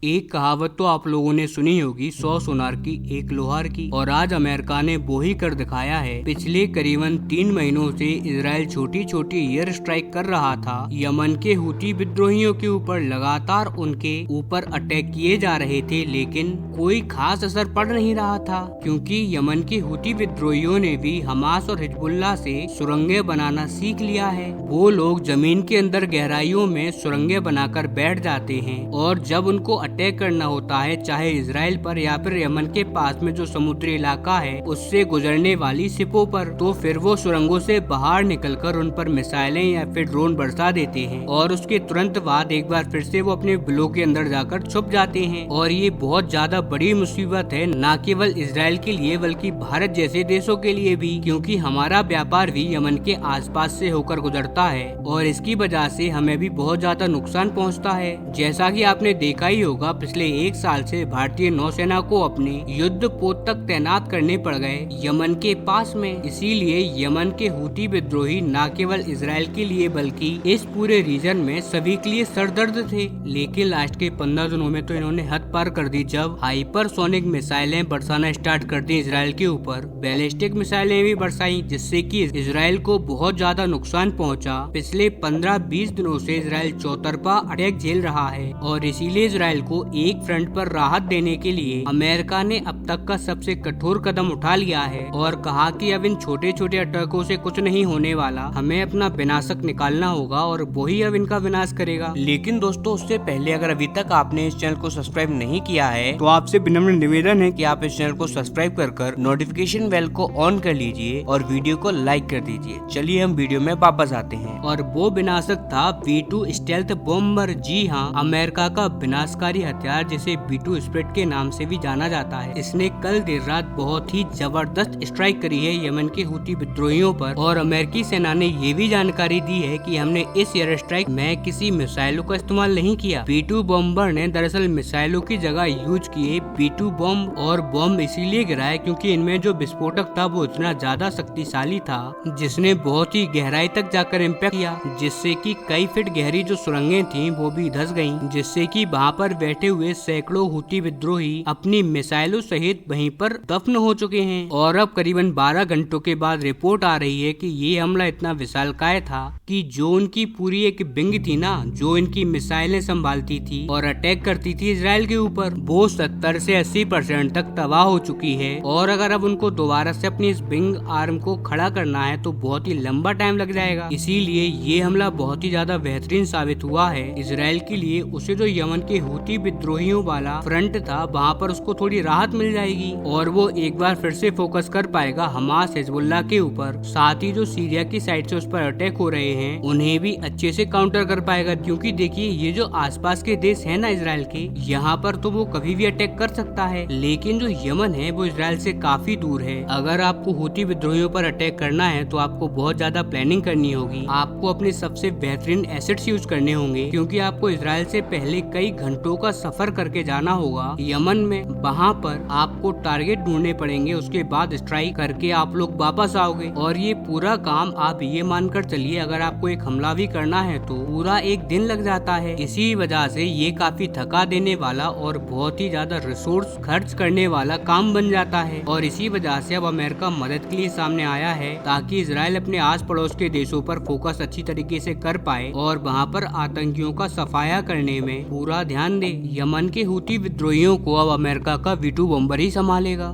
एक कहावत तो आप लोगों ने सुनी होगी, 100 सुनार की एक लोहार की। और आज अमेरिका ने वो ही कर दिखाया है। पिछले करीबन 3 महीनों से इजराइल छोटी छोटी एयर स्ट्राइक कर रहा था। यमन के हुती विद्रोहियों के ऊपर लगातार उनके ऊपर अटैक किए जा रहे थे, लेकिन कोई खास असर पड़ नहीं रहा था, क्योंकि यमन के हुती विद्रोहियों ने भी हमास और हिजबुल्लाह से सुरंगें बनाना सीख लिया है। वो लोग जमीन के अंदर गहराइयों में सुरंगें बनाकर बैठ जाते हैं, और जब उनको अटैक करना होता है, चाहे इजराइल पर या फिर यमन के पास में जो समुद्री इलाका है उससे गुजरने वाली शिपों पर, तो फिर वो सुरंगों से बाहर निकलकर उन पर मिसाइलें या फिर ड्रोन बरसा देते हैं, और उसके तुरंत बाद एक बार फिर से वो अपने बिलों के अंदर जाकर छुप जाते हैं। और ये बहुत ज्यादा बड़ी मुसीबत है, न केवल इजराइल के लिए बल्कि भारत जैसे देशों के लिए भी, क्योंकि हमारा व्यापार भी यमन के आसपास से होकर गुजरता है और इसकी वजह से हमें भी बहुत ज्यादा नुकसान पहुंचता है। जैसा कि आपने देखा ही होगा, पिछले 1 साल से भारतीय नौसेना को अपने युद्ध पोत तक तैनात करने पड़ गए यमन के पास में। इसीलिए यमन के हुती विद्रोही न केवल इजराइल के लिए बल्कि इस पूरे रीजन में सभी के लिए सरदर्द थे। लेकिन लास्ट के 15 दिनों में तो इन्होंने हद पार कर दी, जब हाइपरसोनिक मिसाइलें बरसाना स्टार्ट कर दी इजराइल के ऊपर। बैलिस्टिक मिसाइलें भी बरसाई, जिससे कि इजराइल को बहुत ज्यादा नुकसान पहुंचा। पिछले 15-20 दिनों से इजराइल चौतरफा अटैक झेल रहा है, और इसीलिए इजराइल को एक फ्रंट पर राहत देने के लिए अमेरिका ने अब तक का सबसे कठोर कदम उठा लिया है और कहा कि अब इन छोटे छोटे अटैकों से कुछ नहीं होने वाला, हमें अपना विनाशक निकालना होगा और वही अब इनका विनाश करेगा। लेकिन दोस्तों, उससे पहले अगर अभी तक आपने इस चैनल को सब्सक्राइब नहीं किया है तो आपसे विनम्र निवेदन है कि आप इस चैनल को सब्सक्राइब कर नोटिफिकेशन बेल को ऑन कर लीजिए और वीडियो को लाइक कर दीजिए। चलिए हम वीडियो में वापस आते हैं। और वो विनाशक था B2 स्टेल्थ बॉम्बर। जी हाँ, अमेरिका का विनाशकारी हथियार जिसे B2 स्प्रिट के नाम से भी जाना जाता है। इसने कल देर रात बहुत ही जबरदस्त स्ट्राइक करी है यमन के हुती विद्रोहियों पर, और अमेरिकी सेना ने ये भी जानकारी दी है कि हमने इस एयर स्ट्राइक में किसी मिसाइलों का इस्तेमाल नहीं किया। B2 बॉम्बर ने दरअसल मिसाइलों की जगह यूज किए B2 बॉम्ब, और बॉम्ब इसीलिए गिराया क्योंकि इनमें जो विस्फोटक था वो इतना ज्यादा शक्तिशाली था जिसने बहुत ही गहराई तक जाकर इम्पैक्ट किया, जिससे कि कई फीट गहरी जो सुरंगें थी वो भी धंस गयी, जिससे कि वहाँ पर बैठे हुए सैकड़ों हुती विद्रोही अपनी मिसाइलों सहित वहीं पर दफन हो चुके हैं। और अब करीबन 12 घंटों के बाद रिपोर्ट आ रही है कि ये हमला इतना विशालकाय था कि जो उनकी पूरी एक विंग थी ना, जो इनकी मिसाइलें संभालती थी और अटैक करती थी इजराइल के ऊपर, वो 70 से 80% तक तबाह हो चुकी है। और अगर अब उनको दोबारा से अपनी इस विंग आर्म को खड़ा करना है तो बहुत ही लंबा टाइम लग जाएगा। इसीलिए ये हमला बहुत ही ज्यादा बेहतरीन साबित हुआ है इजराइल के लिए। उसे जो यमन के हुती विद्रोहियों वाला फ्रंट था वहाँ पर उसको थोड़ी राहत मिल जाएगी, और वो एक बार फिर से फोकस कर पाएगा हमास हिजबुल्लाह के ऊपर। साथ ही जो सीरिया की साइड से उस पर अटैक हो रहे हैं उन्हें भी अच्छे से काउंटर कर पाएगा, क्योंकि देखिए ये जो आसपास के देश है ना इजराइल के, यहाँ पर तो वो कभी भी अटैक कर सकता है, लेकिन जो यमन है वो इजराइल से काफी दूर है। अगर आपको हुती विद्रोहियों पर अटैक करना है तो आपको बहुत ज्यादा प्लानिंग करनी होगी, आपको अपने सबसे बेहतरीन एसेट्स यूज करने होंगे, क्योंकि आपको इजराइल से पहले कई घंटों का सफर करके जाना होगा यमन में। वहाँ पर आपको टारगेट ढूंढने पड़ेंगे, उसके बाद स्ट्राइक करके आप लोग वापस आओगे। और ये पूरा काम आप ये मानकर चलिए, अगर आपको एक हमला भी करना है तो पूरा 1 दिन लग जाता है। इसी वजह से ये काफी थका देने वाला और बहुत ही ज्यादा रिसोर्स खर्च करने वाला काम बन जाता है। और इसी वजह से अब अमेरिका मदद के लिए सामने आया है, ताकि इजराइल अपने आस पड़ोस के देशों पर फोकस अच्छी तरीके से कर पाए और वहाँ पर आतंकियों का सफाया करने में पूरा ध्यान दे। यमन के हुती विद्रोहियों को अब अमेरिका का B2 बॉम्बर ही संभालेगा।